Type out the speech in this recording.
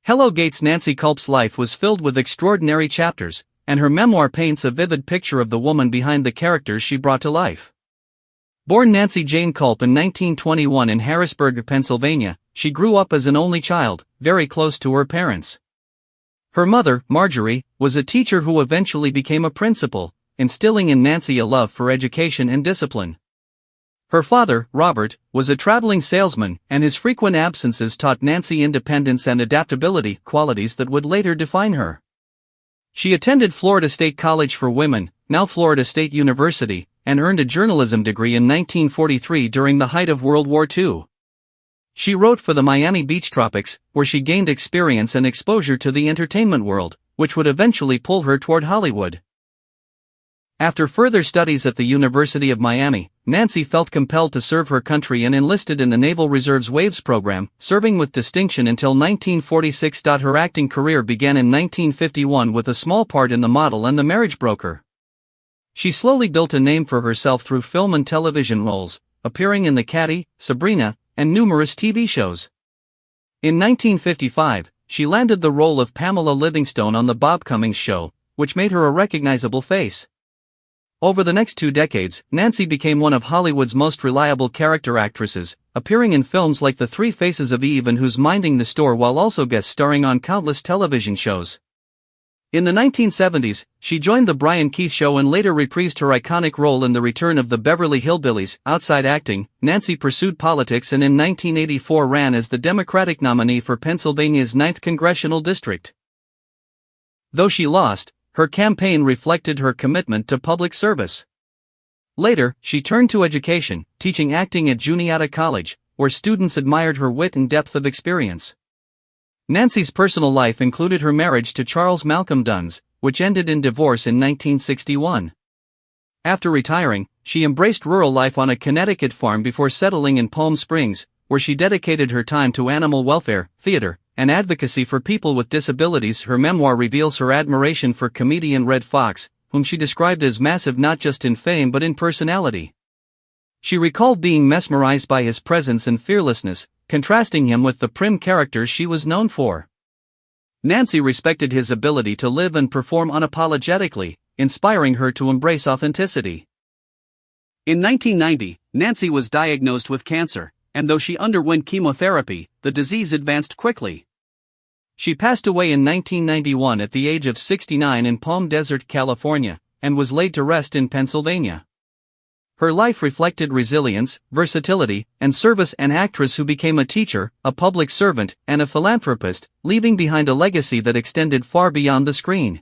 Hello Gates. Nancy Culp's life was filled with extraordinary chapters, and her memoir paints a vivid picture of the woman behind the characters she brought to life. Born Nancy Jane Culp in 1921 in Harrisburg, Pennsylvania, she grew up as an only child, very close to her parents. Her mother, Marjorie, was a teacher who eventually became a principal, instilling in Nancy a love for education and discipline. Her father, Robert, was a traveling salesman, and his frequent absences taught Nancy independence and adaptability, qualities that would later define her. She attended Florida State College for Women, now Florida State University, and earned a journalism degree in 1943 during the height of World War II. She wrote for the Miami Beach Tropics, where she gained experience and exposure to the entertainment world, which would eventually pull her toward Hollywood. After further studies at the University of Miami, Nancy felt compelled to serve her country and enlisted in the Naval Reserve's WAVES program, serving with distinction until 1946. Her acting career began in 1951 with a small part in The Model and The Marriage Broker. She slowly built a name for herself through film and television roles, appearing in The Caddy, Sabrina, and numerous TV shows. In 1955, she landed the role of Pamela Livingstone on The Bob Cummings Show, which made her a recognizable face. Over the next 2 decades, Nancy became one of Hollywood's most reliable character actresses, appearing in films like The Three Faces of Eve and Who's Minding the Store, while also guest starring on countless television shows. In the 1970s, she joined The Brian Keith Show and later reprised her iconic role in The Return of the Beverly Hillbillies. Outside acting, Nancy pursued politics and in 1984 ran as the Democratic nominee for Pennsylvania's 9th Congressional District. Though she lost, her campaign reflected her commitment to public service. Later, she turned to education, teaching acting at Juniata College, where students admired her wit and depth of experience. Nancy's personal life included her marriage to Charles Malcolm Duns, which ended in divorce in 1961. After retiring, she embraced rural life on a Connecticut farm before settling in Palm Springs, where she dedicated her time to animal welfare, theater, and advocacy for people with disabilities. Her memoir reveals her admiration for comedian Red Fox, whom she described as massive not just in fame but in personality. She recalled being mesmerized by his presence and fearlessness, contrasting him with the prim characters she was known for. Nancy respected his ability to live and perform unapologetically, inspiring her to embrace authenticity. In 1990, Nancy was diagnosed with cancer, and though she underwent chemotherapy, the disease advanced quickly. She passed away in 1991 at the age of 69 in Palm Desert, California, and was laid to rest in Pennsylvania. Her life reflected resilience, versatility, and service. An actress who became a teacher, a public servant, and a philanthropist, leaving behind a legacy that extended far beyond the screen.